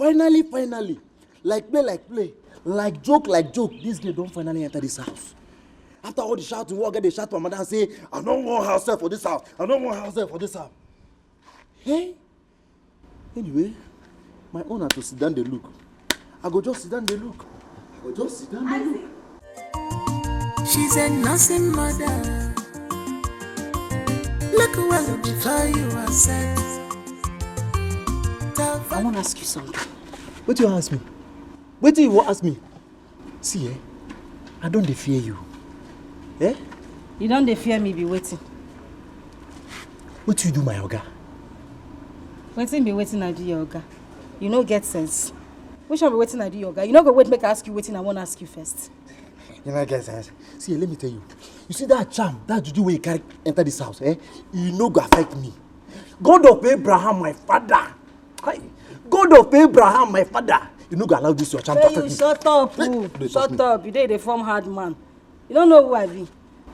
Finally, like play, like joke, this girl don't finally enter this house. After all the shouting, walk get the shout for madam say, I don't want house for this house. I don't want house for this house. Hey. Anyway, my owner to sit down the look. I go just sit down the look. She's a nursing mother. Look well before you are set. I want to ask you something. What do you ask me? What do you ask me? See, I don't fear you. Eh? You don't fear me be waiting. What do you do, my oga? Waiting be waiting, I do your oga. You no get sense. Which one be waiting, I do your oga? You no go wait make I ask you waiting, I want to ask you first. You know get sense. See, let me tell you. You see that charm, that juju where you carry enter this house, you no go affect me. God of Abraham, my father. God of Abraham, my father. You no go allow this your charm to affect me. Shut up, shut up. You dey form hard man. You don't know who I be.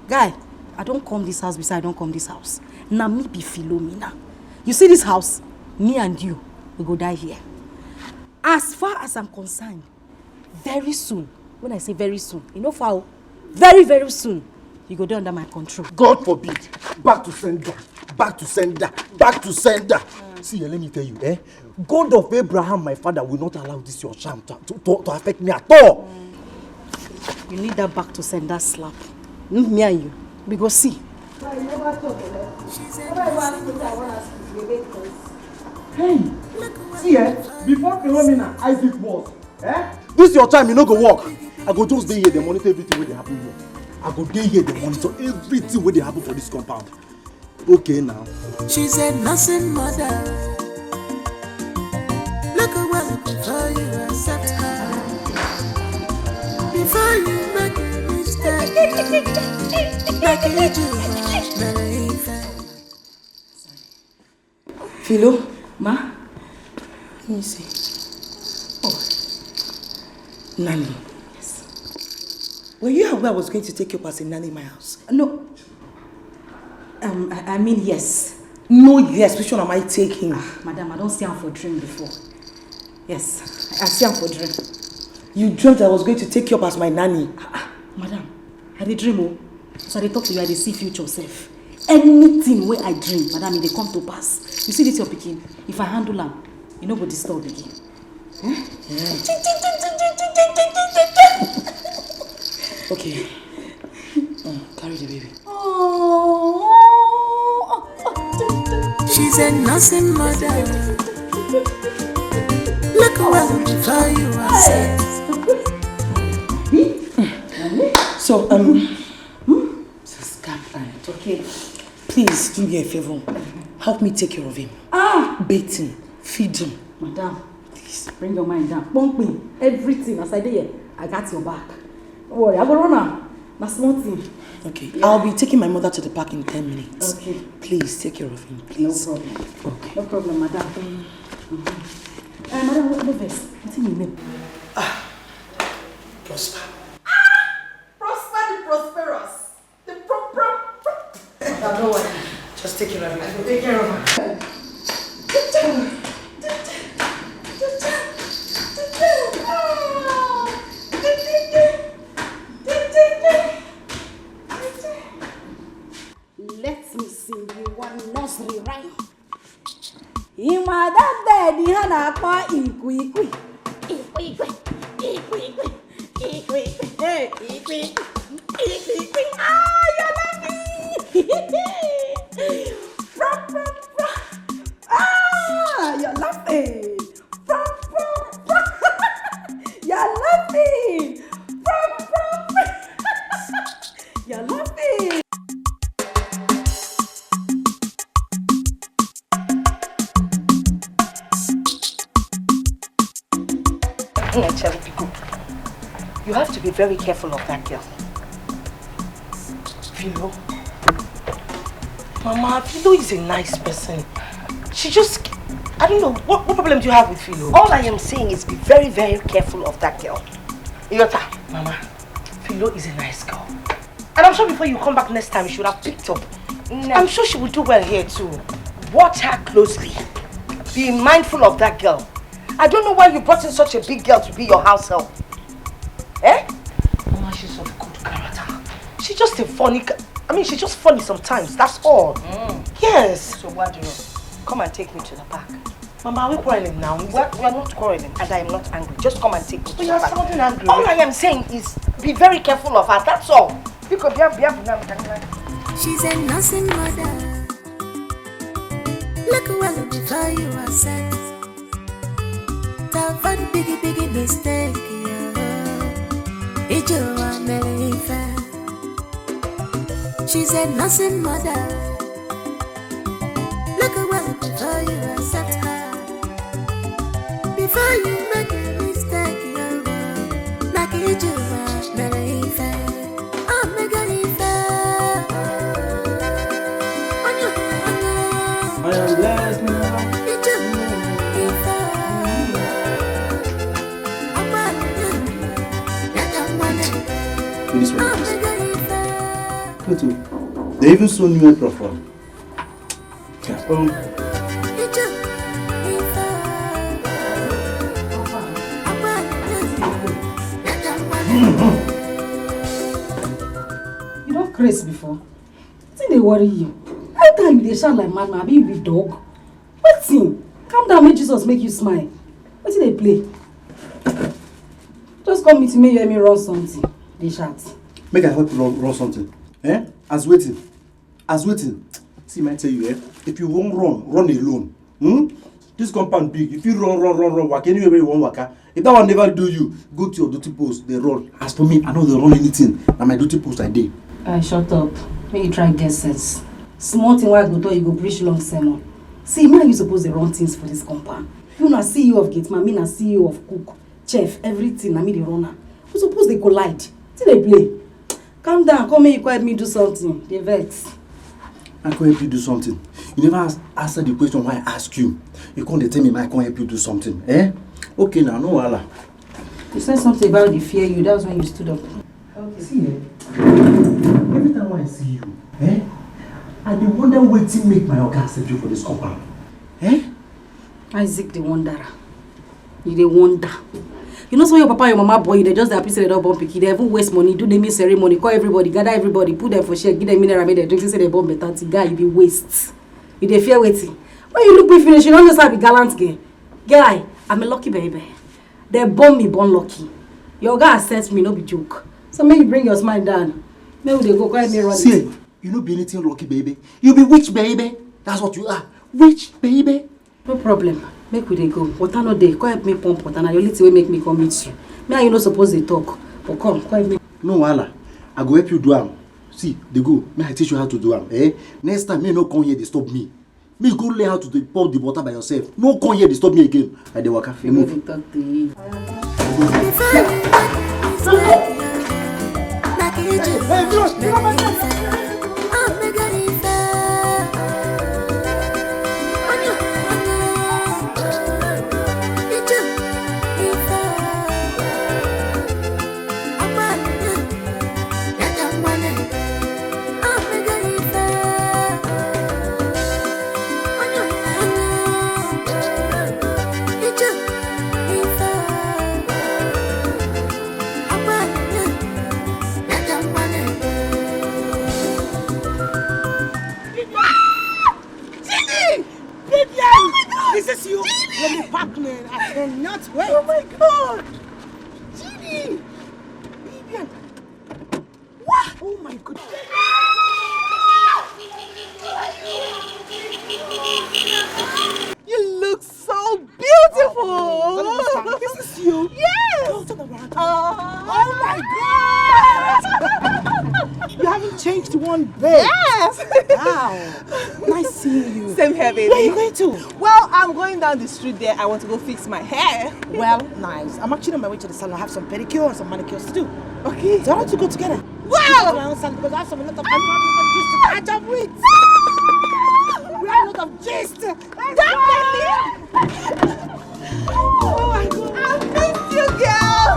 Guy, I don't come this house because I don't come this house. Now me be Philomena. You see this house? Me and you, we go die here. As far as I'm concerned, very soon, when I say very soon, you know how? Very, very soon, you go there under my control. God forbid. Back to sender. See, let me tell you, God of Abraham, my father, will not allow this your charm to affect me at all. You need that back to sender slap. Me and you. We go see. Hey, see, before Philomena, Isaac was, this your time, you no go work. I go just stay here, they monitor everything where they happen here. I go stay here, they monitor everything where they happen for this compound. Okay now. She's a nursing mother. Look well before you accept her. Before you make a mistake, like you do, Philo, ma, let me see. Oh, nanny. Yes. Were you aware I was going to take you up as a nanny in my house? No. I mean yes. No, yes. Which one am I taking? Madam, I don't see him for dream before. Yes, I see him for dream. You dreamt I was going to take you up as my nanny. Madam, I did dream. Oh. So I talk to you, I see future self. Anything where I dream, madam, they come to pass. You see this your picking? If I handle them, you know what disturb again. Yeah. Okay. Carry the baby. She's a nursing mother. Look well before you are set. So, okay. Please do me a favor. Help me take care of him. Bathe him, feed him. Madam, please bring your mind down. Bump me. Everything as I did here, I got your back. Don't worry, I go run now. That's small thing. Okay, yeah. I'll be taking my mother to the park in 10 minutes. Okay. Please take care of him, please. No problem. Okay. No problem, madam. Madam, what is what's your name? Prosper. Prosper the prosperous. The Madam, no worry. Just take care of him. I will take care of her. Let me sing you one nursery rhyme. Imada daddy hana kwa ikwi. Hey, ikwi. You love me. You're laughing. You're laughing. You're laughing. You have to be very careful of that girl. Philo. Mama, Philo is a nice person. She just... I don't know. What problem do you have with Philo? All I am saying is be very, very careful of that girl. Iota, Mama, Philo is a nice girl. And I'm sure before you come back next time, you should have picked up. No. I'm sure she will do well here too. Watch her closely. Be mindful of that girl. I don't know why you brought in such a big girl to be your house help. Eh? Mama, she's of good character. She's just a funny... she's just funny sometimes, that's all. Yes. So what do you... Come and take me to the park. Mama, are we quarreling now? We are not quarreling, and I am not angry. Just come and take me to the park. You're sounding angry. All I am saying is, be very careful of her, that's all. Because she's a nursing mother. Look well before you are set. That one biggie mistake, Uju Okoli. She's a nursing mother. Look well before you accept her. Before you make a mistake, like Uju Okoli. I am blessed now. This one. They even saw new profile. Yeah. You don't craze before. Think they worry you. Every time you shout like madman, be you be dog. What's in? Calm down, make Jesus make you smile. What did they play? Just come meet me, you hear me run something. They shout. Make I help you run something. Eh? As waiting. See, I tell you, if you won't run alone. This compound big. If you run, walk anywhere you want waka. If that one never do you, go to your duty post, they run. As for me, I know they run anything. And my duty post I did. Shut up. Make you try get sense. Small thing why I go to you go preach long sermon. See, me and you suppose to run things for this compound. You na CEO of Gateman, me na CEO of Cook, Chef, everything, na me the runner. We suppose they collide. Till they play. Calm down, come here, you help me do something. They vex. I can't help you do something. You never answer the question why I ask you. You can't tell me I can't help you do something. Eh? Okay now, no wala. You said something about the fear you, that was when you stood up. Okay. See, every time I see you, I dey wonder wetin make my oga accept you for this compound. Isaac the wanderer. You the wonder. You know so your papa and your mama boy, they just happy say they don't born picky. They even waste money, do naming ceremony, call everybody, gather everybody, put them for share, give them mineral, make them drink, say they born better. Guy, you be waste. You dey fear waiting. When you look me finish, you don't just have a gallant girl. Guy, I'm a lucky baby. They born me born lucky. Your guy accepts me, no be joke. So make you bring your smile down. Maybe they go quiet me run. See, you no be anything lucky baby. You be witch baby. That's what you are. Witch baby. No problem. Make we dey go. Water no dey. Come help me pump water. Na your little way make me come meet you. Me and you no suppose dey talk. But come help me. No wahala. I go help you do am. See, they go. May I teach you how to do am. Next time, me no come here disturb me. Me go learn how to pour the water by yourself. No come here disturb me again. I dey waka. You move. Talk to you. I cannot wait. Oh my God! Genie! Vivian! What? Oh my God! You look so beautiful! This is you? Yes! Oh, turn around. Oh my God! You haven't changed one bit. Yes! Wow. Nice seeing you. Same here, baby. Where are you going to? Well, I'm going down the street there. I want to go fix my hair. Well, nice. I'm actually on my way to the salon. I have some pedicure and some manicures to do. Okay. So I want to go together. Wow! Because I have some a lot of gist to catch up with. We have a lot of gist. Definitely! Oh my God! I miss you, girl!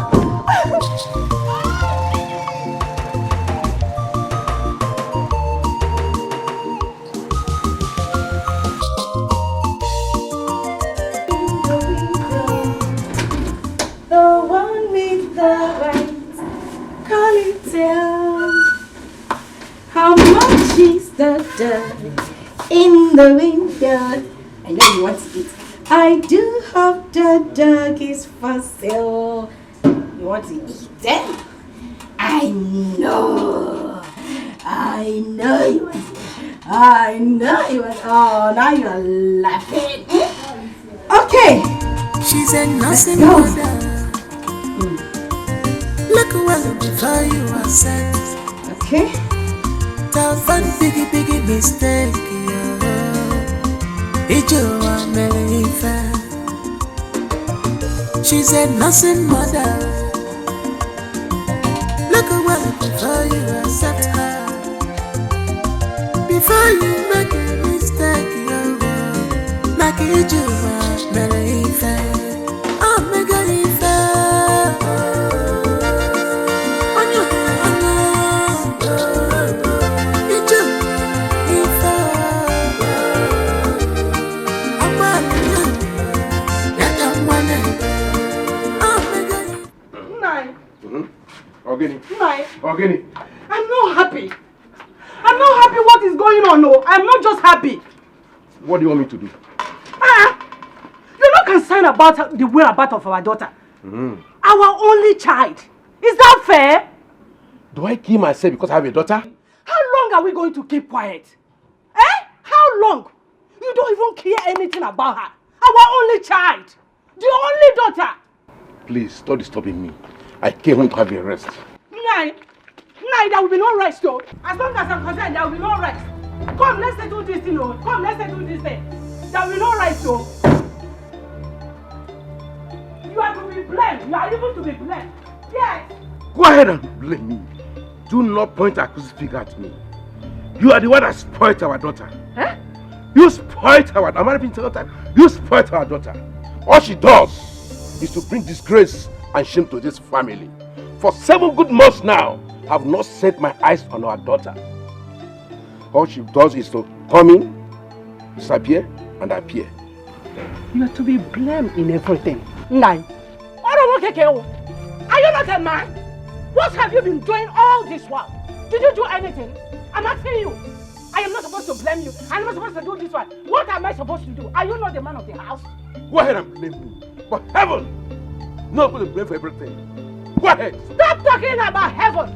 in the window. I know you want to eat. I do hope the dog is for sale. You want to eat it? I know you want to. I know you want. Oh, now you're laughing. Okay. She's a nursing mother. Look well before you are set. Okay. That one biggie mistake. Uju Okoli. She's a nursing mother. Look well before you accept her. Before you make a mistake, like Uju Okoli. Oh, make a Ogini. I'm not happy. I'm not happy what is going on, no. I'm not just happy. What do you want me to do? You're not concerned about the whereabouts of our daughter. Our only child. Is that fair? Do I kill myself because I have a daughter? How long are we going to keep quiet? How long? You don't even care anything about her. Our only child. The only daughter. Please, stop disturbing me. I came home to have a rest. Nine, there will be no rest, though. As long as I'm concerned, there will be no rest. Come, let's settle this thing, though. Come, let's settle this thing. There will be no rest, though. You are to be blamed. You are even to be blamed. Yes. Go ahead and blame me. Do not point a accusing finger at me. You are the one that spoiled our daughter. Huh? You spoiled our daughter. I'm not even telling time. You spoiled our daughter. All she does is to bring disgrace and shame to this family. For 7 good months now, I have not set my eyes on our daughter. All she does is to come in, disappear, and appear. You are to be blamed in everything. Nine. Are you not a man? What have you been doing all this while? Did you do anything? I'm asking you. I am not supposed to blame you. I'm not supposed to do this one. What am I supposed to do? Are you not the man of the house? Go ahead and blame me. For heaven, not going to blame for everything. Go ahead. Stop talking about heaven.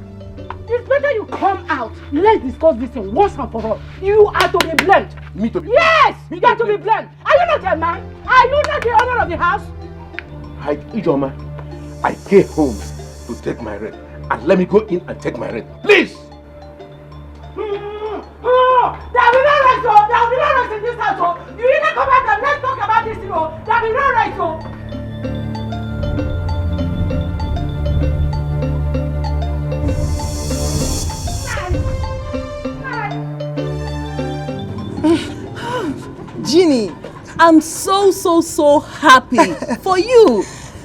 It's better you come out. Let's discuss this thing once and for all. You are to be blamed. Me to be blamed? Yes, you are to be blamed. Are you not a man? Are you not the owner of the house? Ijoma, I came home to take my rest. And let me go in and take my rest. Please! There will be no rest, oh. There will be no rest in this house, oh. You either come back and let's talk about this, oh. There will be no rest, oh. Ginny, I'm so happy for you.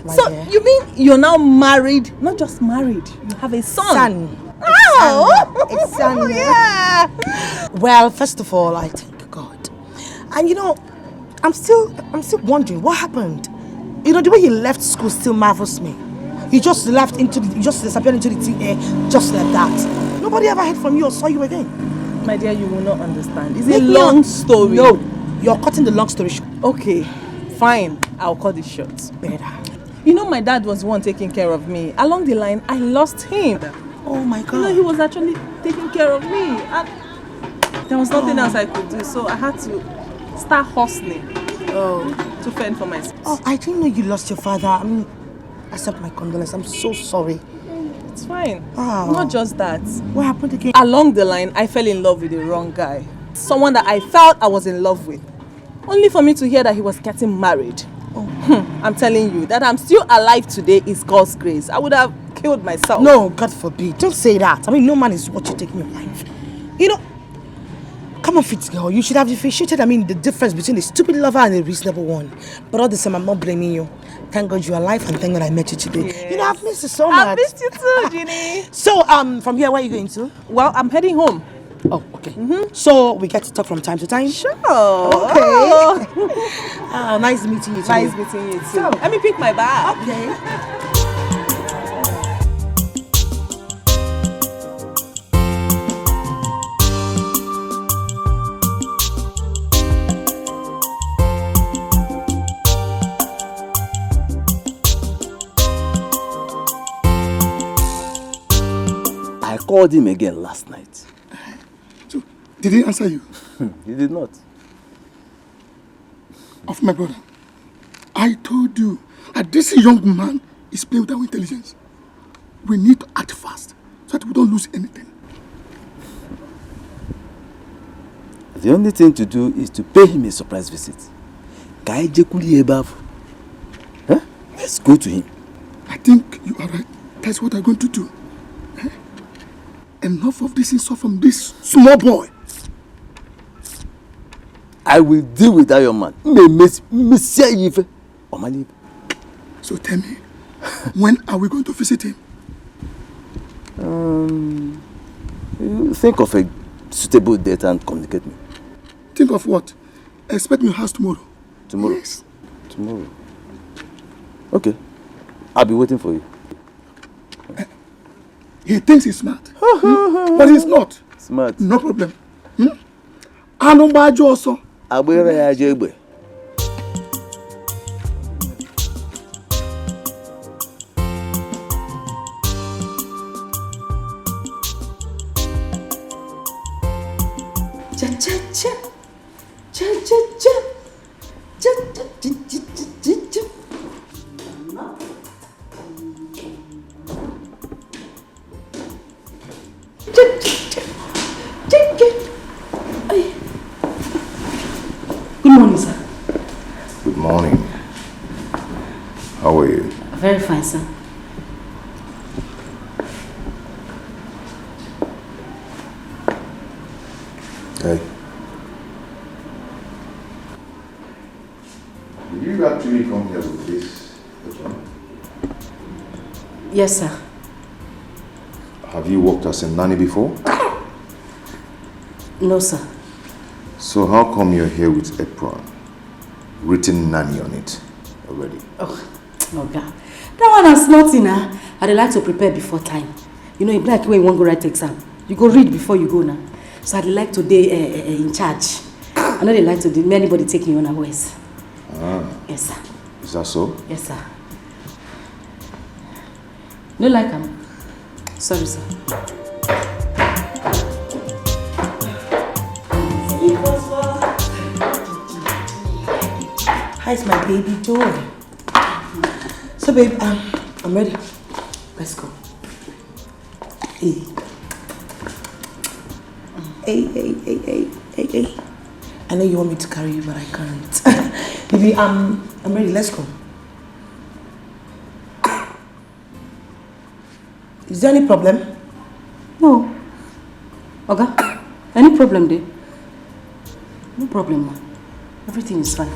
So dear. you mean you're now married? Not just married, you have a son. Oh, it's son. Yeah. Well, first of all, I thank God. And you know, I'm still wondering what happened. You know, the way you left school still marvels me. You just disappeared into the thin air just like that. Nobody ever heard from you or saw you again. My dear, you will not understand. It's a long story. No, you're cutting the long story short. Okay, fine. I'll cut it short. Better. You know, my dad was the one taking care of me. Along the line, I lost him. Oh my God. You know, he was actually taking care of me. And there was nothing else I could do, so I had to start hustling to fend for myself. Oh, I didn't know you lost your father. I mean, accept my condolences. I'm so sorry. It's fine. Oh. Not just that. What happened again? Along the line, I fell in love with the wrong guy. Someone that I felt I was in love with. Only for me to hear that he was getting married. Oh. I'm telling you, that I'm still alive today is God's grace. I would have killed myself. No, God forbid. Don't say that. I mean, no man is what you take in your life. You know, come on, fit girl. You should have differentiated, the difference between a stupid lover and a reasonable one. But all the same, I'm not blaming you. Thank God you're alive and thank God I met you today. Yes. You know, I've missed you so much. I've missed you too, Ginny. So, from here, where are you going to? Well, I'm heading home. Oh, okay. So, we get to talk from time to time? Sure. Okay. Oh. Nice meeting you too. Nice meeting you too. So, let me pick my bag. Okay. called him again last night. So, did he answer you? He did not. Of my brother, I told you that this young man is playing with our intelligence. We need to act fast so that we don't lose anything. The only thing to do is to pay him a surprise visit. Huh? Let's go to him. I think you are right. That's what I'm going to do. Eh? Enough of this insult from this small boy. I will deal with that young man. So tell me, when are we going to visit him? You think of a suitable date and communicate me. Think of what? Expect me in house tomorrow. Tomorrow? Yes. Tomorrow. Okay. I'll be waiting for you. He thinks he's smart. But he's not. Smart. No problem. Anubajo also. Abwere ya jegbe. Good morning, sir. Good morning. How are you? Very fine, sir. Hey. Did you actually come here with this? Yes, sir. Have you worked as a nanny before? No, sir. So how come you're here with apron? Written nanny on it already. Oh God. That one has nothing, I'd like to prepare before time. You know, it's like when you want to go write exam. You go read before you go now. So I'd like to be in charge. I know they like to do anybody take me on a ways. Yes, sir. Is that so? Yes, sir. No like him. Sorry, sir. How's my baby doing? So babe, I'm ready. Let's go. Hey. Hey. I know you want me to carry you, but I can't. Baby, I'm ready. Let's go. Is there any problem? No. Okay. Any problem there? No problem, ma. Everything is fine.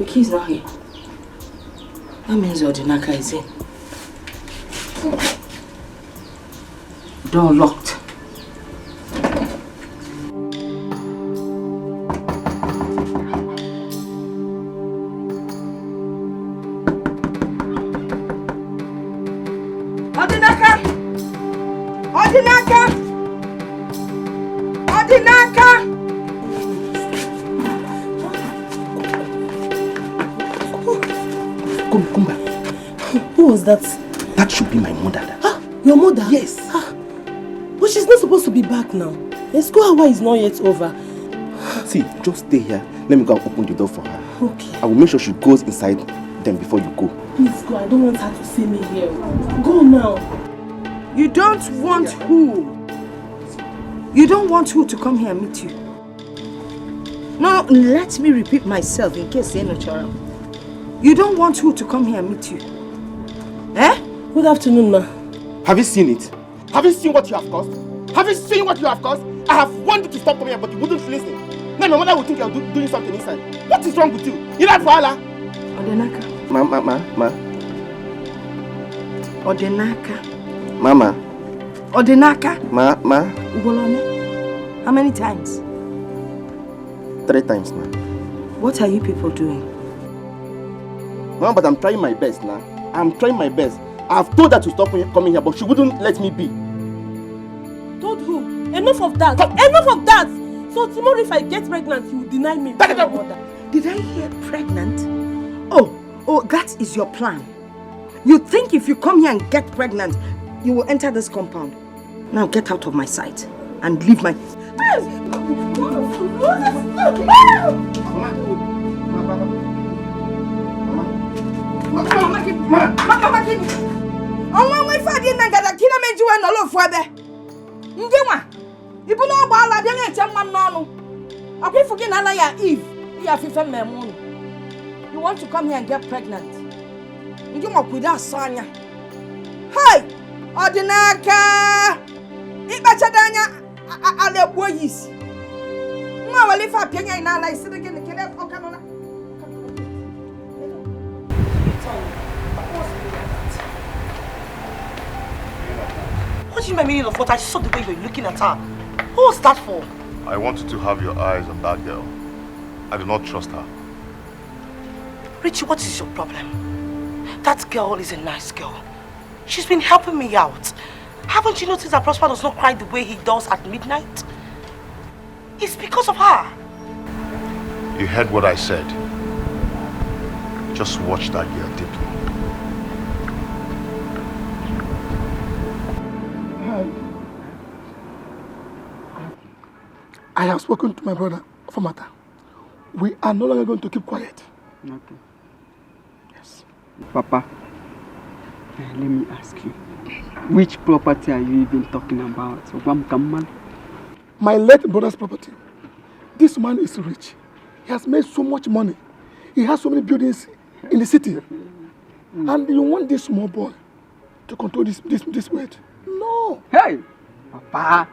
He's not here. That means your Dinaka is in. Door locked. Odinaka! Odinaka! Odinaka! Come back. Who was that? That should be my mother. Ah, your mother? Yes. Ah, but she's not supposed to be back now. The school hour is not yet over. See, just stay here. Let me go and open the door for her. Okay. I will make sure she goes inside them before you go. Please go. I don't want her to see me here. Go now. You don't want who? You don't want who to come here and meet you? No, let me repeat myself in case you're not sure. You don't want who to come here and meet you? Eh? Good afternoon, ma. Have you seen it? Have you seen what you have caused? Have you seen what you have caused? I have wanted to stop coming here, but you wouldn't listen. Now my mother would think you're doing something inside. What is wrong with you? You like Fala? Odenaka. Ma. Odenaka. Mama. Odenaka. Ma. Ugolone. How many times? 3 times, ma. What are you people doing? Mama, but I'm trying my best now. I'm trying my best. I've told her to stop coming here, but she wouldn't let me be. Told who? Enough of that! Enough of that! So tomorrow if I get pregnant, you will deny me. Did I hear pregnant? Oh, that is your plan. You think if you come here and get pregnant, you will enter this compound. Now get out of my sight and leave my... You want to come here and get pregnant? You want with us, Sonia? Hey! Odenaka! Ibachadanya ale boys. No, well, if I pay you now, I sit again, the killer. What do you mean of what? I saw the way you were looking at her. What was that for? I want you to have your eyes on that girl. I do not trust her. Richie, what is your problem? That girl is a nice girl. She's been helping me out. Haven't you noticed that Prosper does not cry the way he does at midnight? It's because of her. You heard what I said. Just watch that girl deeply. I have spoken to my brother for matter. We are no longer going to keep quiet. Okay. Yes. Papa, let me ask you. Which property are you even talking about? My late brother's property. This man is rich. He has made so much money. He has so many buildings in the city. And you want this small boy to control this weight? No. Hey, Papa.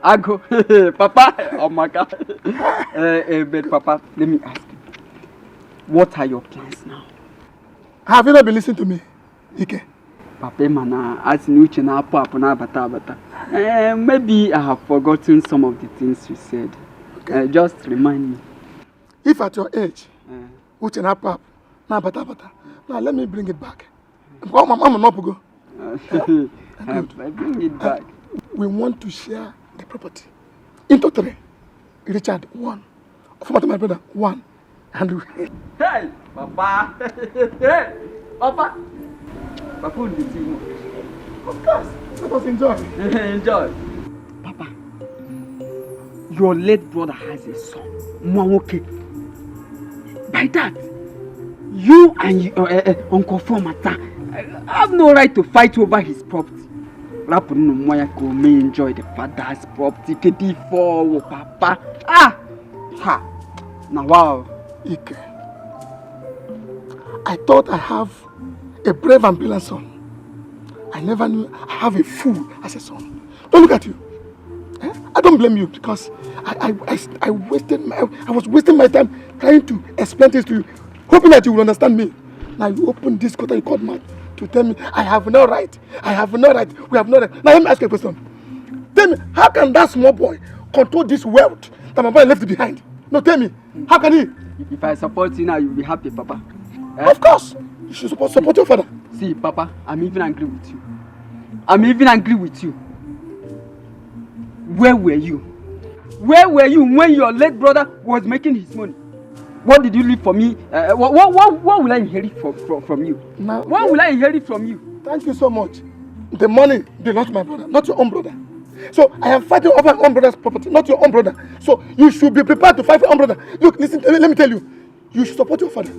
I go, Papa. Oh my God. But Papa, let me ask you. What are your plans now? Have you not been listening to me, Dikeh? Papa, mana, as new channel, bata. Maybe I have forgotten some of the things you said. Okay. Just remind me. If at your age, which an up, now bata. Now let me bring it back. Mama, not go. Bring it back. We want to share the property into 3. Richard 1, Former my brother 1, and hey, Papa. Hey, Papa. Papa will be seeing. Of course, let us enjoy. Enjoy. Papa, your late brother has a son, Mwamoke. By that, you and Uncle Formata have no right to fight over his property. Rapuno Moyako may enjoy the father's property before Papa. Ha! Now wow. Ike, I thought I have a brave and brilliant son. I never knew I have a fool as a son. Don't look at you. I don't blame you because I was wasting my time trying to explain this to you, hoping that you will understand me. Now you open this court and you called man to tell me I have no right. I have no right. We have no right. Now let me ask you a question. Tell me, how can that small boy control this wealth that my boy left behind? No, tell me, how can he? If I support you now, you'll be happy, Papa. Of course. You should support your father. See, Papa, I'm even angry with you. I'm even angry with you. Where were you? Where were you when your late brother was making his money? What did you leave for me? What will I inherit from you? Now, what will I inherit from you? Thank you so much. The money belongs to my brother, not your own brother. So I am fighting over my own brother's property, not your own brother. So you should be prepared to fight for your own brother. Look, listen, let me tell you. You should support your father.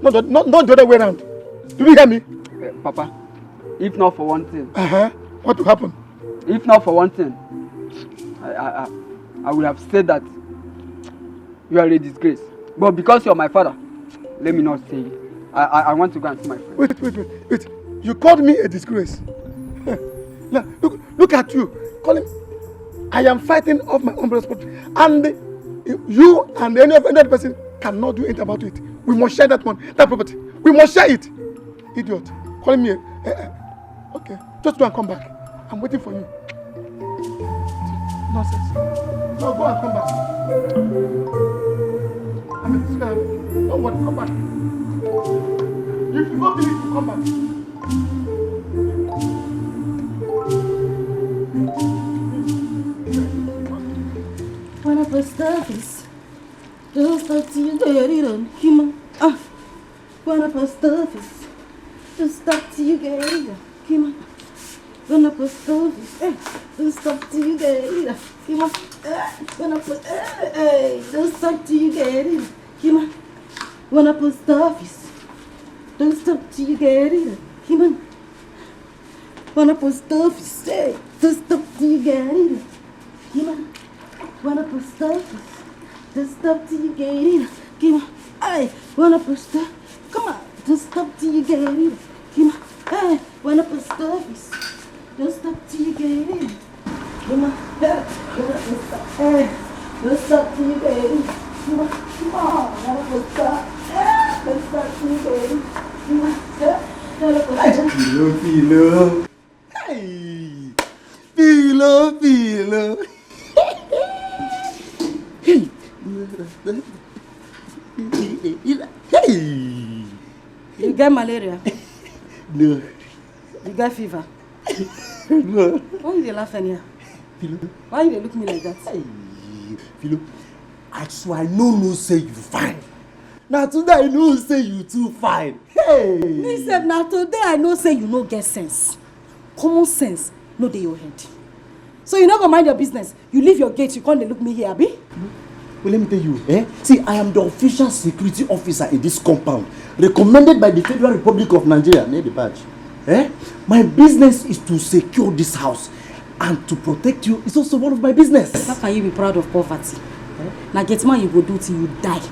Not the other way around. Do you hear me? Papa, if not for one thing. What will happen? If not for one thing, I would have said that you are a disgrace. But because you're my father, let me not say it. I want to go and see my friend. Wait. You called me a disgrace. Look at you. Call him. I am fighting off my own responsibility. And you and any other person cannot do anything about it. We must share that money, that property. We must share it. Idiot. Calling me. Okay. Just go and come back. I'm waiting for you. Nonsense. No, go and come back. Don't worry, come back. If you don't believe it, come back. When I post office, just talk to you, get it on human. When I post office, just talk to you, get it on human. When I post office, just talk to you, get it on human. When I post, just talk to you, get it on human. When I post office, just talk to you, get it on human. When I post office, just talk to you, get it on human. When I post office, just talk to you, get it. Come on, hey. When I post office, come on, just talk to you, get it. Come on, hey. When I post office, just talk to you, get it. Come on, hey. When I post office, hey, just talk to you, get it. Come on, when I post office, just talk to you, get it. Come on, when I post office. Philo. Hey, Philo. Hey. You get malaria? No. You get fever? No. Why you laughing here? Philo. Why you look me like that? Hey, Philo. I swear I no say you fine. Now today I know say you too fine. Hey. Listen, now today I know say you no get sense. Common sense no dey your head. So you not gonna mind your business. You leave your gate, you can't look me here, abi? Well, let me tell you, see, I am the official security officer in this compound, recommended by the Federal Republic of Nigeria, the badge. My business is to secure this house, and to protect you is also one of my business. How can you be proud of poverty? Now, get man, you go do till you die.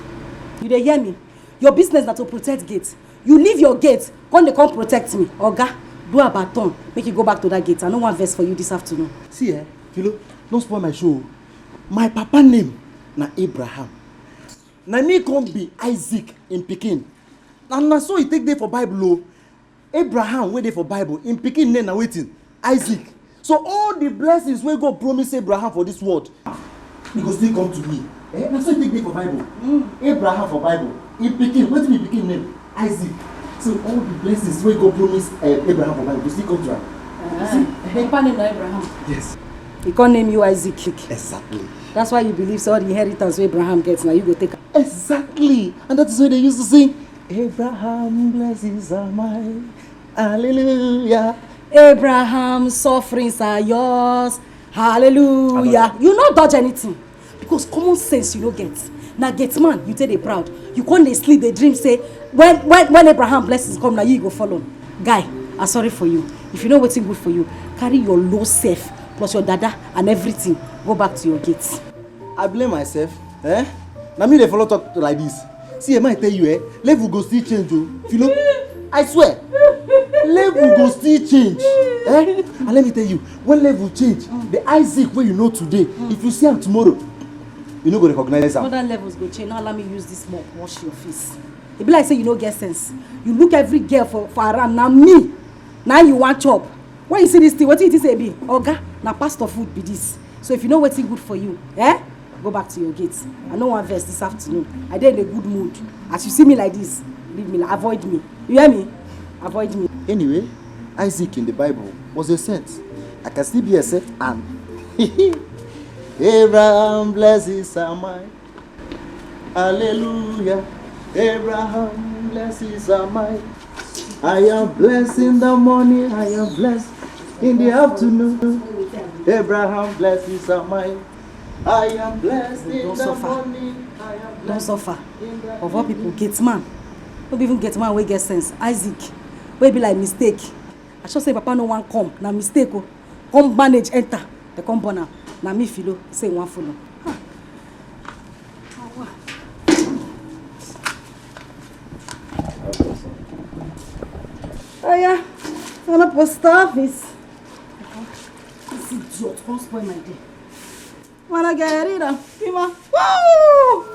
You dey hear me? Your business is to protect gates. You leave your gate, come protect me. Oga, do a baton, make you go back to that gate. I no want verse for you this afternoon. See, Philo, don't spoil my show. My papa name na Abraham. Na me come be Isaac in Pikin. Na so he take there for Bible. Abraham wait there for Bible. In Pikin name na waiting. Isaac. So all the blessings wey God promise Abraham for this world, he go still come to me. Na so he take there for Bible. Abraham for Bible. In Pikin, wetin be Pikin name? Isaac. So all the blessings wey God promise Abraham for Bible go still come to am. Papa name na Abraham. Yes. He can't name you Isaac. Exactly. That's why you believe so all the inheritance Abraham gets, now you go take. Exactly. And that is why they used to sing, Abraham blessings are mine. Hallelujah. Abraham's sufferings are yours. Hallelujah. You not dodge anything. Because common sense you don't get. Now get man, you take it proud. You can't sleep, they dream, say, when Abraham blessings come, now you go follow. Guy, I'm sorry for you. If you know what's good for you, carry your low self plus your dada and everything. Go back to your gates. I blame myself. Now me they follow talk like this. See, I might tell you, level go still change. Philo, I swear, level go still change. And let me tell you, when level change, the Isaac where you know today, if you see him tomorrow, you no go recognize him. Other levels go change. Now let me use this mop, wash your face. It be like say you no get sense. You look every girl for around. Now me, now you want chop. When you see this thing, what do you say be? Oga, now pastor food be this. So if you know what's good for you, go back to your gates. I know one verse this afternoon. I did in a good mood. As you see me like this, leave me, avoid me. You hear me? Avoid me. Anyway, Isaac in the Bible was a saint. I can still be a saint and Abraham blessings are mine. Hallelujah. Abraham blessings are mine. I am blessed in the morning. I am blessed in the afternoon. Abraham blessings are mine. I am blessed in the morning. Don't suffer. Of all people, get man. Don't even get man wey get sense. Isaac, wey be like mistake. I should say papa no one come. Na mistake o. Come manage enter. They come born am. Na me Philo say one follow. Oh yeah, on a post office. Don't spoil my day. Wanna get it up? Woo!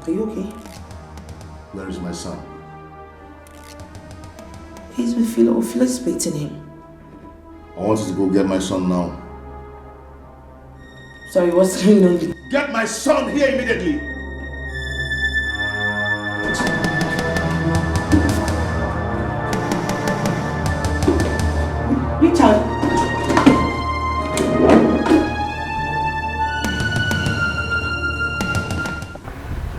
Are you okay? Where is my son? He's with Philo. Philo's expecting him. I want you to go get my son now. Sorry, what's going on? Get my son here immediately! Richard!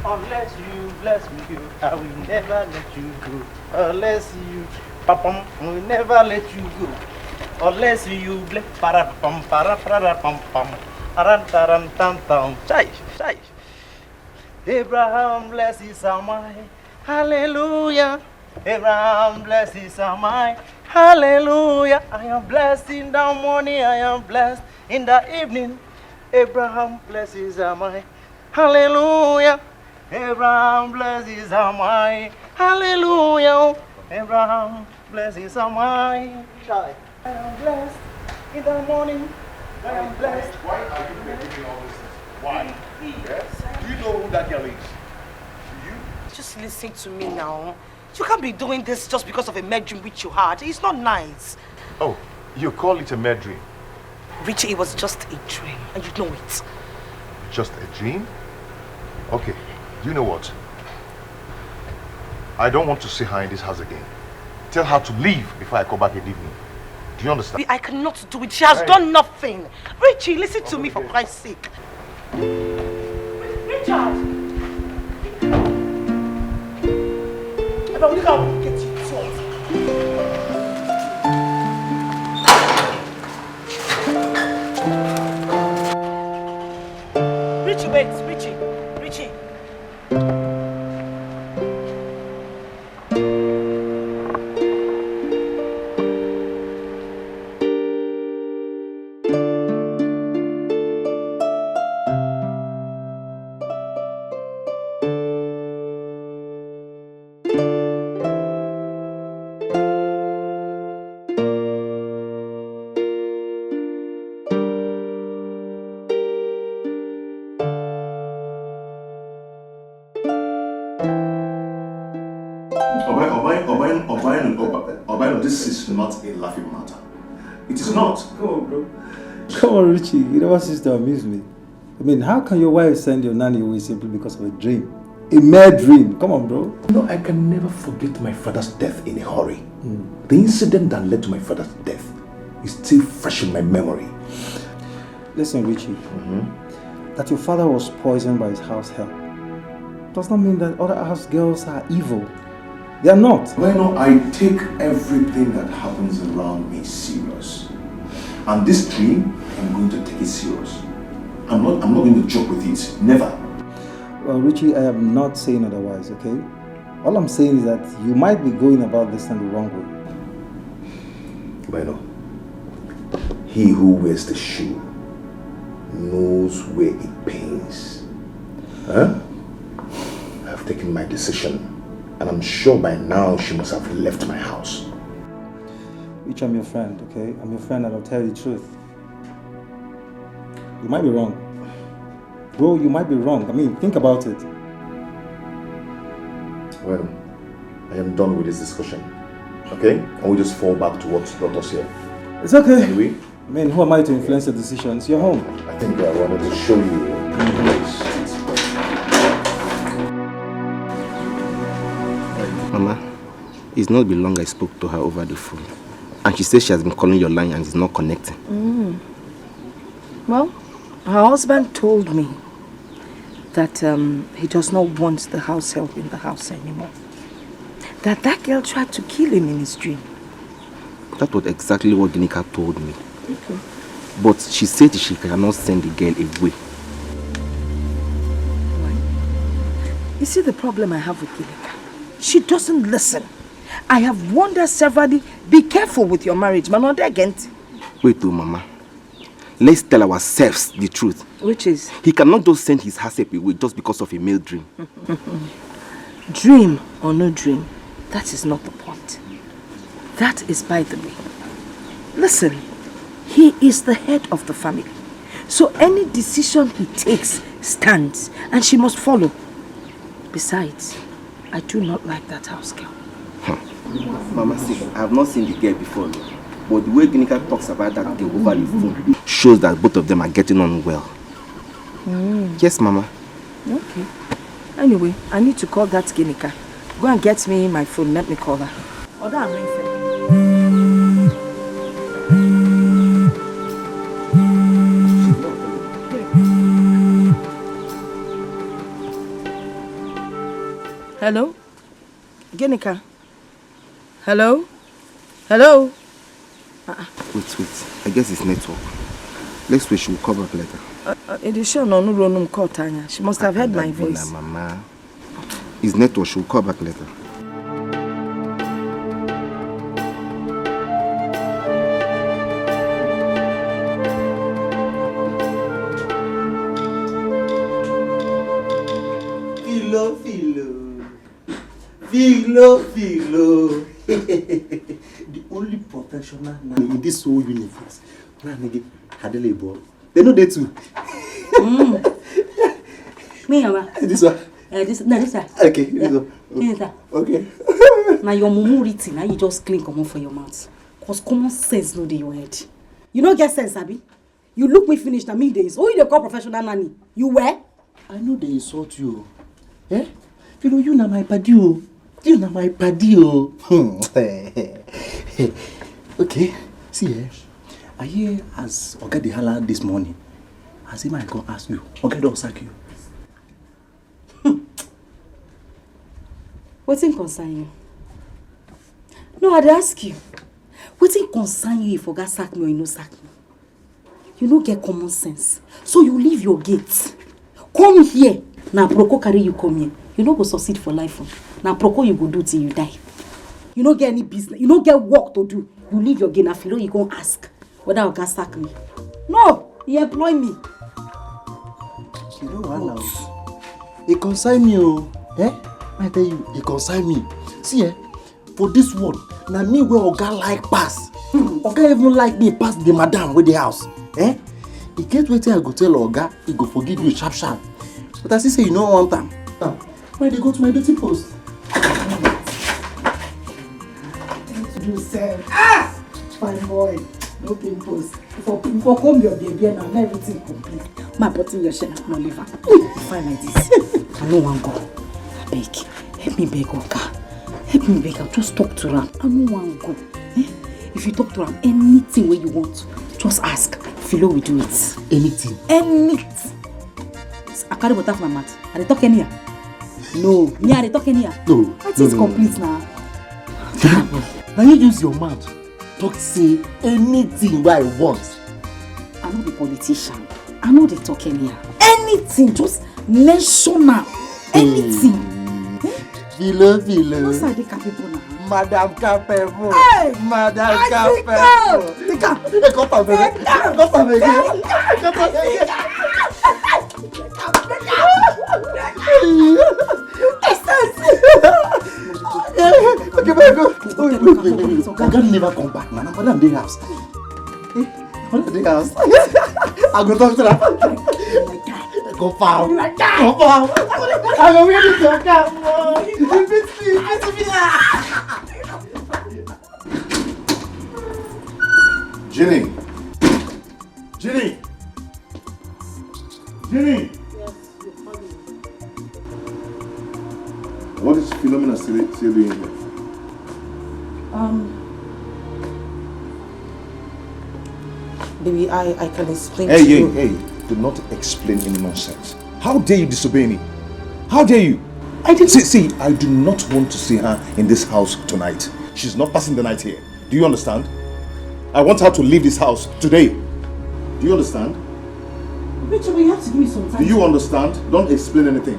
Unless you bless me, I will never let you go. Unless you, papa, I will never let you go. Unless you bless, para pam, para pam pam, aran taran tam tam. Chai. Abraham blesses are mine, hallelujah. Abraham blesses are mine, hallelujah. I am blessed in the morning, I am blessed in the evening. Abraham blesses are mine, hallelujah. Abraham blesses are mine, hallelujah. Abraham blesses are mine. I am blessed in the morning. I am blessed. Why are you making me all this? Why? Yes? Do you know who that girl is? Do you? Just listen to me now. You can't be doing this just because of a mad dream which you had. It's not nice. Oh, you call it a mad dream? Richie, it was just a dream, and you know it. Just a dream? Okay, you know what? I don't want to see her in this house again. Tell her to leave before I come back and leave me. Do you understand? I cannot do it. She has done nothing. Richie, listen to me for Christ's sake. Richard! Look how we get you taught. Richie, wait, Richie. This is not a laughing matter. It is not. Come on, bro. Come on, Richie. You never cease to amuse me. I mean, how can your wife send your nanny away simply because of a dream? A mere dream. Come on, bro. You know, I can never forget my father's death in a hurry. The incident that led to my father's death is still fresh in my memory. Listen, Richie. That your father was poisoned by his house help does not mean that other house girls are evil. They are not. Well, no, I take everything that happens around me serious. And this dream, I'm going to take it serious. I'm not going to joke with it. Never. Well, Richie, I am not saying otherwise, okay? All I'm saying is that you might be going about this thing the wrong way. Bueno, he who wears the shoe knows where it pains. Huh? I've taken my decision. And I'm sure by now she must have left my house. Rich, I'm your friend, okay? I'm your friend and I'll tell you the truth. You might be wrong. Bro, you might be wrong. I mean, think about it. Well, I am done with this discussion. Okay? And we just fall back to what brought us here. It's okay. Anyway? I mean, who am I to influence the decisions? You're home. I think I wanted to show you the place. Mama, it's not been long I spoke to her over the phone. And she says she has been calling your line and it's not connecting. Well, her husband told me that he does not want the house help in the house anymore. That girl tried to kill him in his dream. That was exactly what Ginika told me. Okay. But she said she cannot send the girl away. Why? You see the problem I have with Ginika? She doesn't listen. I have warned her severally, be careful with your marriage, man, not again. Wait, Mama. Let's tell ourselves the truth. Which is? He cannot just send his herself away just because of a male dream. Dream or no dream, that is not the point. That is by the way. Listen, he is the head of the family. So any decision he takes stands and she must follow. Besides, I do not like that house girl. Mama, see, I have not seen the girl before. But the way Ginika talks about that girl over the phone shows that both of them are getting on well. Yes, Mama. Okay. Anyway, I need to call that Ginika. Go and get me my phone. Let me call her. Hello? Ginika? Hello? Hello? Wait. I guess it's network. Let's wait, she will call back later. She must have heard my voice. Mama. It's network, she will call back later. Philo. The only professional nanny in this whole universe. They know they too. Me, Mama. This one. This one. Okay, this one. Okay. Now your mumu written, now you just clean common for your mouth. Cause common sense no dey your head. You no get sense, Abi. You look me finish na me days. Oh, you dey call professional nanny. You where? I know they insult you. Eh? Philo, you na my paddy oh. You na my paddy oh. Okay, see eh. I hear as Oga dey holla this morning. As him I go ask you. Oga don sack you. Wetin concern you? No, I'd ask you. Wetin concern you if Oga sack me or you no sack me? You no get common sense. So you leave your gate. Come here. Now Proko carry you come here. You no go succeed for life. Now Proko you go do till you die. You no get any business. You no get work to do. You leave your gate. Now Philo you go ask whether Oga sack me. No, he employ me. You know what now? It concern me oh. Eh? I tell you, it concern me. See eh? For this one, now me where Oga like pass. Oga even like me pass the madam with the house. Eh? He get wetin I go tell Oga, he go forgive you sharp. But as he say you no want am. Why they go to my duty post? You said, fine boy, no pimples. For come your baby and everything complete. My body your shit no liver. Fine like this. I no want go. Beg. Help me beg Oga. Help me beg. I'll just talk to her. I no want go. Eh? If you talk to her anything where you want, just ask. Philo will do it. Anything? Anything. I carry water from my mouth. Are they talking here? No. Me, are they talking here? No. That is complete now. Now you use your mouth. Talk say anything where I want. I'm not the politician. I know they talking here. Anything. Just mention now. Anything. Philo. What's are they capable now? Madam capable. Hey! Madam capable. Take Okay, very good. Wait. Oga never come back, man. Madam dey house. Madam dey house. I go talk to her. Go foul. I go wear this Oga. Ginny! Ginny! Ginny! Yes, you're calling. What is Philomena still doing here? Baby, I can explain Hey, to you. hey, do not explain any nonsense. How dare you disobey me? How dare you? I didn't see, I do not want to see her in this house tonight. She's not passing the night here. Do you understand? I want her to leave this house today. Do you understand? Rachel, you have to give me some time. Do you understand? Don't explain anything.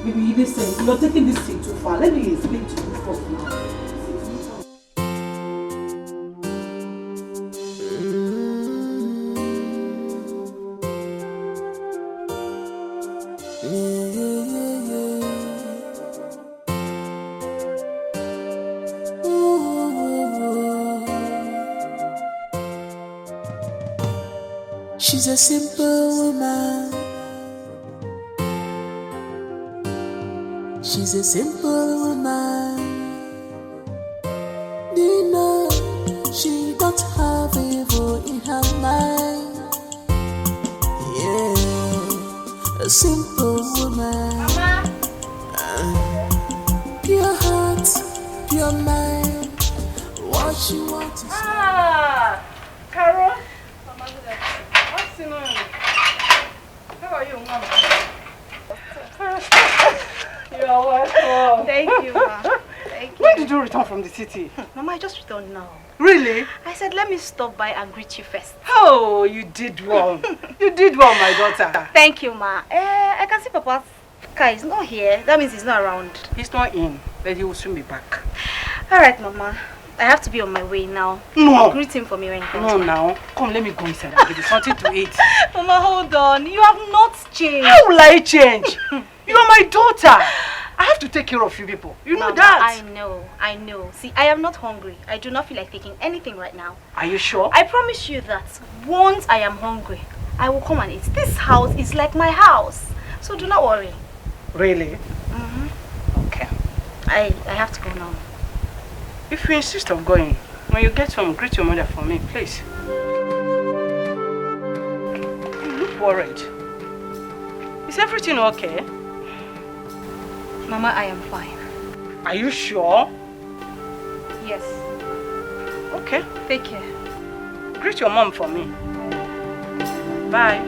Baby, listen, you're taking this thing too far. Let me explain to you first now. She's a simple woman. She's a simple woman. You know, she don't have evil in her mind. Yeah, a simple woman. Mama. Pure heart, pure mind. What she wants is Carol. What's going on? How are you, Mama? You're welcome. Thank you, Ma. Thank you. When did you return from the city? Mama, I just returned now. Really? I said, let me stop by and greet you first. Oh, you did well. You did well, my daughter. Thank you, Ma. I can see Papa's car is not here. That means he's not around. He's not in, but he will soon be back. All right, Mama. I have to be on my way now. No. Greet him for me when he comes No, back. now. Come, let me go inside and give you something to eat. Mama, hold on. You have not changed. How will I change? You are my daughter. I have to take care of you people. You know Mama, that. I know. See, I am not hungry. I do not feel like taking anything right now. Are you sure? I promise you that once I am hungry, I will come and eat. This house is like my house. So do not worry. Really? Mm-hmm. Okay. I have to go now. If you insist on going, when you get home, greet your mother for me, please. You look worried. Is everything okay? Mama, I am fine. Are you sure? Yes. Okay. Take care. Greet your mom for me. Bye.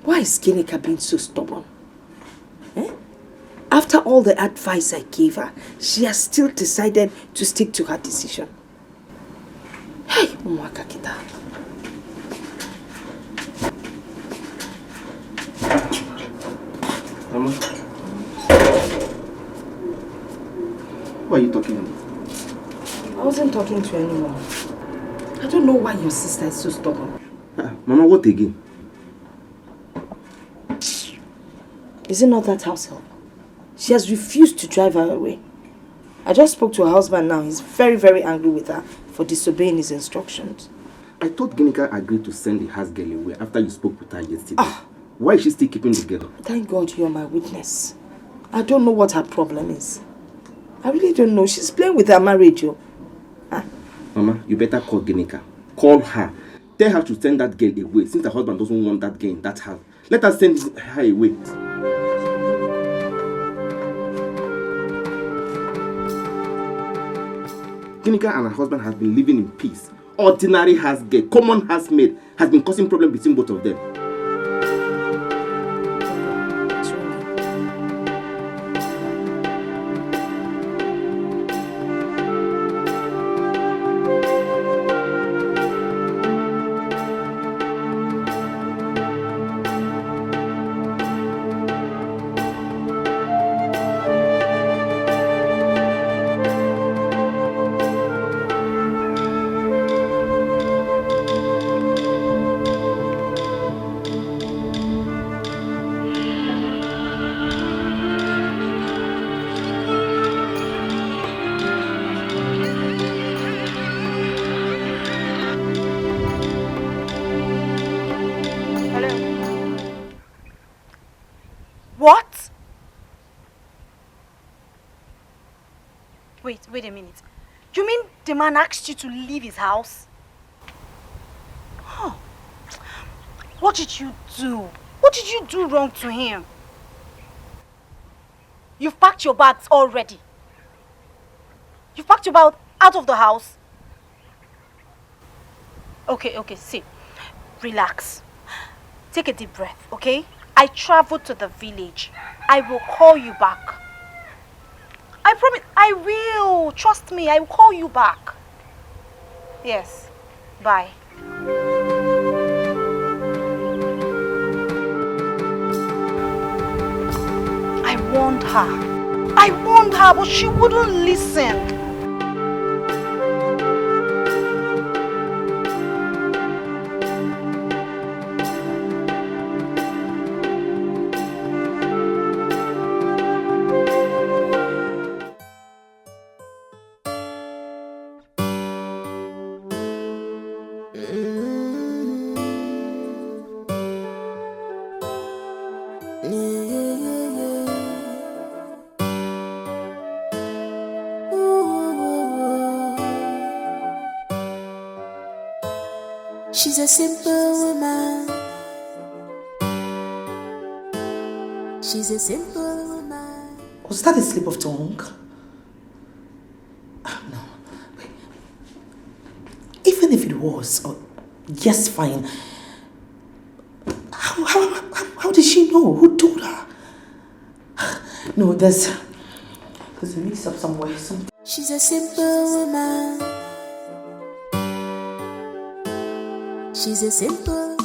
Why is Ginika being so stubborn? After all the advice I gave her, she has still decided to stick to her decision. Hey, Umwaka Kita. Mama, who are you talking about? I wasn't talking to anyone. I don't know why your sister is so stubborn. Mama, what again? Is it not that house help? She has refused to drive her away. I just spoke to her husband now. He's very, very angry with her for disobeying his instructions. I thought Ginika agreed to send the house girl away after you spoke with her yesterday. Why is she still keeping the girl? Thank God you're my witness. I don't know what her problem is. I really don't know. She's playing with her marriage, yo. Mama, you better call Ginika. Call her. Tell her to send that girl away since her husband doesn't want that girl in that house. Let her send her away. Ginika and her husband have been living in peace. Ordinary house girl, common housemaid, has been causing problems between both of them. Wait a minute. You mean the man asked you to leave his house? Huh. What did you do? What did you do wrong to him? You've packed your bags already. You've packed your bag out of the house. Okay, see. Relax. Take a deep breath, okay? I traveled to the village. I will call you back. I promise, I will. Trust me, I will call you back. Yes. Bye. I warned her, but she wouldn't listen. She's a simple woman. She's a simple woman. Was that a slip of tongue? No. Wait. Even if it was, yes, fine. How did she know? Who told her? No, there's a mix-up somewhere. She's a simple woman. She's a simple.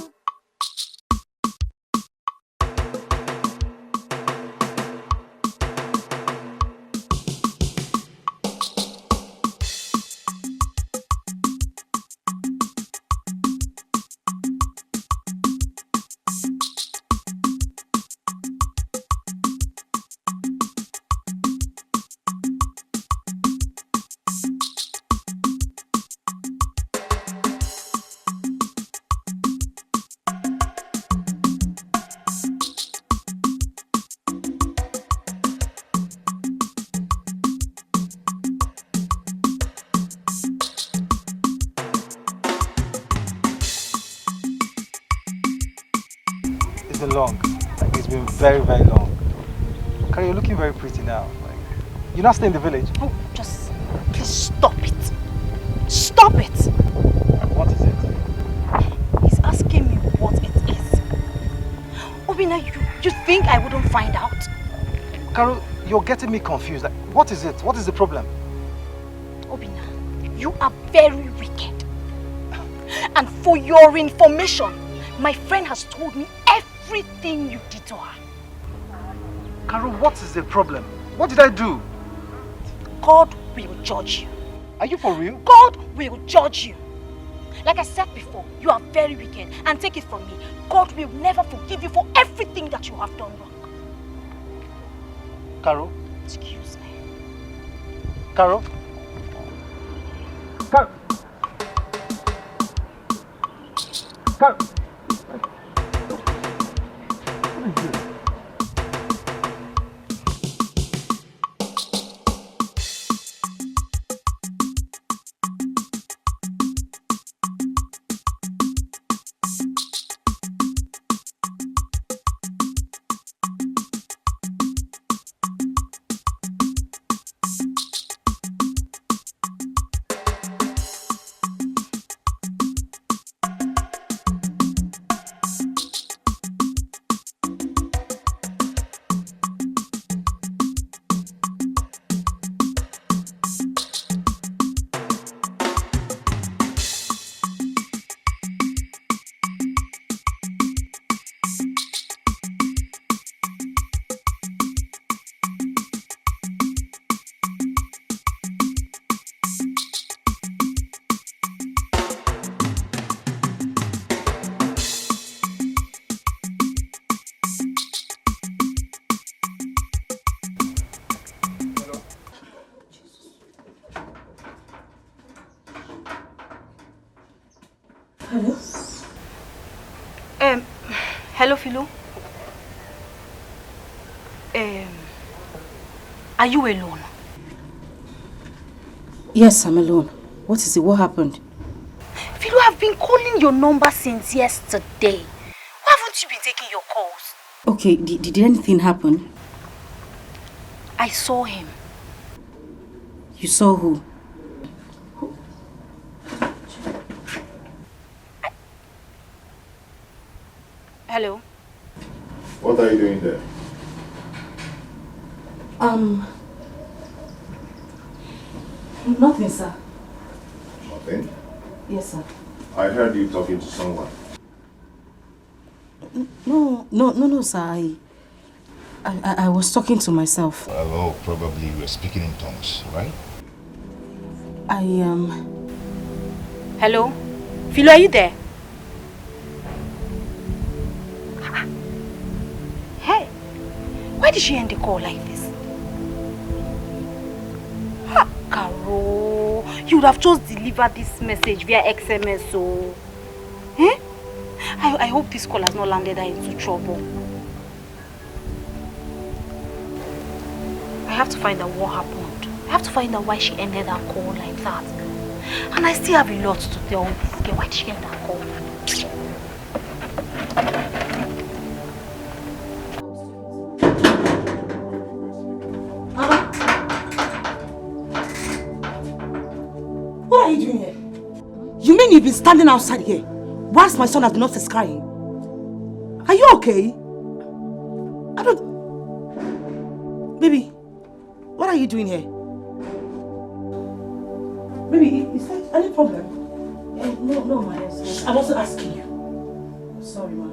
Long. Like, it's been very, very long. Carrie, you're looking very pretty now. Like, you're not staying in the village. Oh, just please stop it. Stop it. What is it? He's asking me what it is. Obina, you think I wouldn't find out? Carol, you're getting me confused. Like, what is it? What is the problem? Obina, you are very wicked. And for your information, my friend has told me everything you did to her. Carol, what is the problem? What did I do? God will judge you. Are you for real? God will judge you. Like I said before, you are very wicked. And take it from me, God will never forgive you for everything that you have done wrong. Carol? Excuse me. Carol? Carol? Carol? Hello? Hello, Philo. Are you alone? Yes, I'm alone. What is it? What happened? Philo, I've been calling your number since yesterday. Why haven't you been taking your calls? Okay, did anything happen? I saw him. You saw who? Hello? What are you doing there? Nothing, sir. Nothing? Yes, sir. I heard you talking to someone. No, sir. I was talking to myself. Oh, probably you were speaking in tongues, right? Hello? Philo, are you there? Hey, why did she end the call like this? Ha, Caro, you would have just delivered this message via XMS, so... Eh? I hope this call has not landed her into trouble. I have to find out what happened. I have to find out why she ended her call like that. And I still have a lot to tell this girl. Why did she end her call? What are you doing here? You mean you've been standing outside here whilst my son has been upstairs crying? Are you okay? I don't... Baby, what are you doing here? Baby, is there any problem? No, ma. I wasn't asking you. Sorry, ma.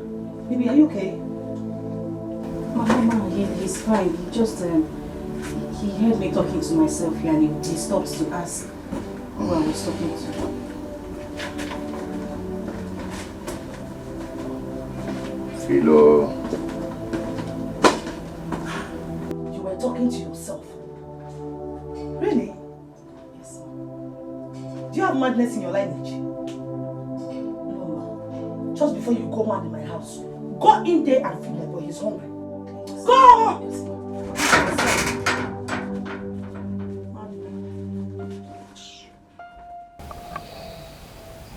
Baby, are you okay? Mama, he's fine. He just... he heard me talking to myself here and he stopped to ask who I was talking to. Philo. You were talking to yourself. Really? Yes. Do you have madness in your lineage? No, ma. Just before you go mad in my house, go in there and feed my boy. He's hungry. Go! Yes,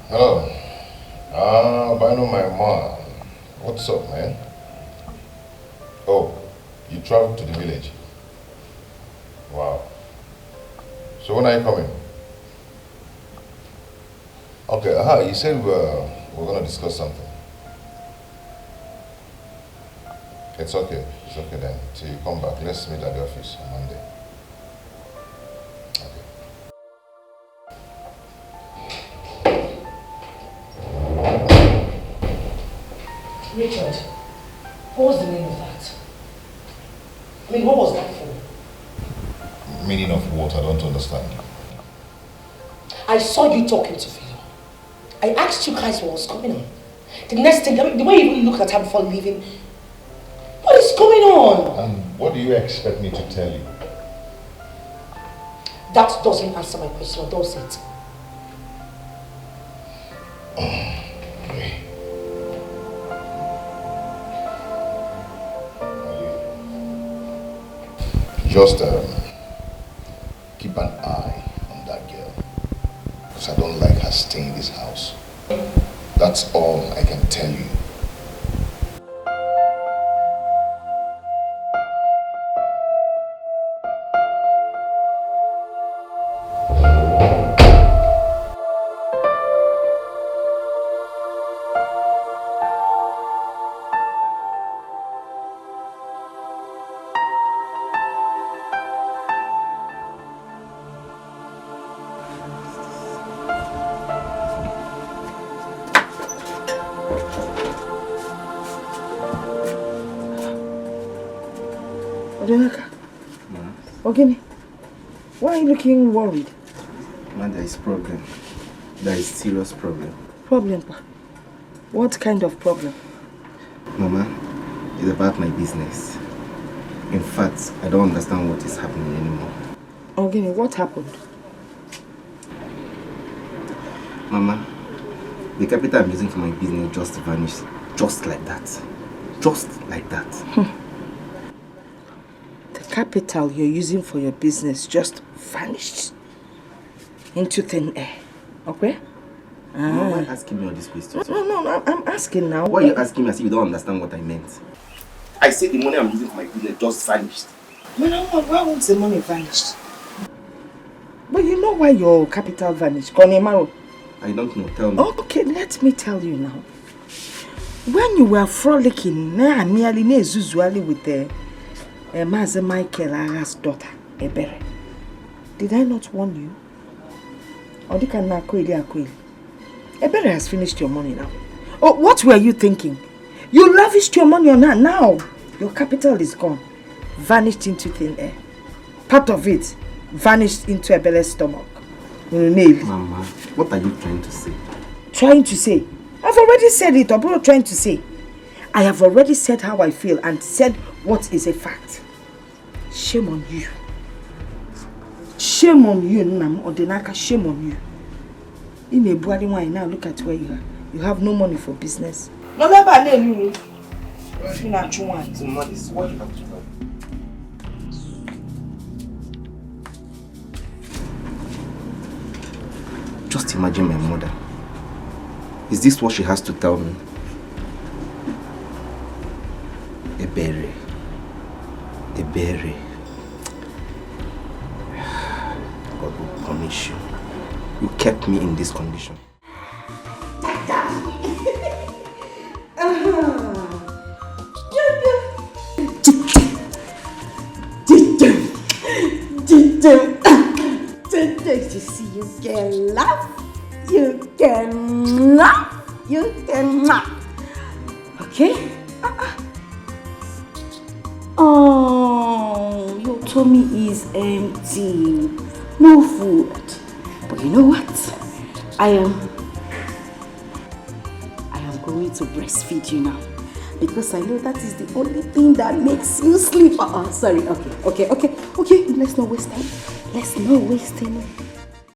Hello. I know my mom. What's up, man? Oh, you traveled to the village? Wow. So when are you coming? Okay, you said we're gonna discuss something. It's okay then. Till you come back, let's meet at the office on Monday. Richard, what was the meaning of that? I mean, what was that for? Meaning of what? I don't understand. I saw you talking to Philo. I asked you guys what was going on. The next thing, the way you even looked at her before leaving, what is going on? And what do you expect me to tell you? That doesn't answer my question, does it? Just keep an eye on that girl, because I don't like her staying in this house. That's all I can tell you. Ogini, why are you looking worried? Man, there is problem. There is serious problem. Problem, pa? What kind of problem? Mama, it's about my business. In fact, I don't understand what is happening anymore. Ogini, what happened? Mama, the capital I'm using for my business just vanished. Just like that. Just like that. The capital you're using for your business just vanished. into thin air. Okay? Mama, why are you asking me all these questions? No, I'm asking now. Why are you asking me as if you don't understand what I meant? I said the money I'm using for my business just vanished. Why won't the money vanish? But you know why your capital vanished, Konemaro? I don't know, tell me. Okay, let me tell you now. When you were frolicking nearly with Master Michael Ara's daughter, Ebere, did I not warn you? Ebere has finished your money now. Oh, what were you thinking? You lavished your money on her. Now your capital is gone, vanished into thin air. Part of it vanished into Ebere's stomach. Mama, what are you trying to say? Trying to say? I've already said it. I'm trying to say. I have already said how I feel and said what is a fact. Shame on you. Shame on you, Nam Odenaka. Shame on you. In a bloody wine now, look at where you are. You have no money for business. No, just imagine my mother. Is this what she has to tell me? Ebere. God will punish you. You kept me in this condition. You see, you can laugh. You can laugh. You can laugh. Okay? Oh, your tummy is empty. No food. But you know what? I am going to breastfeed you now. Because I know that is the only thing that makes you sleep. Sorry. Okay. Let's not waste time.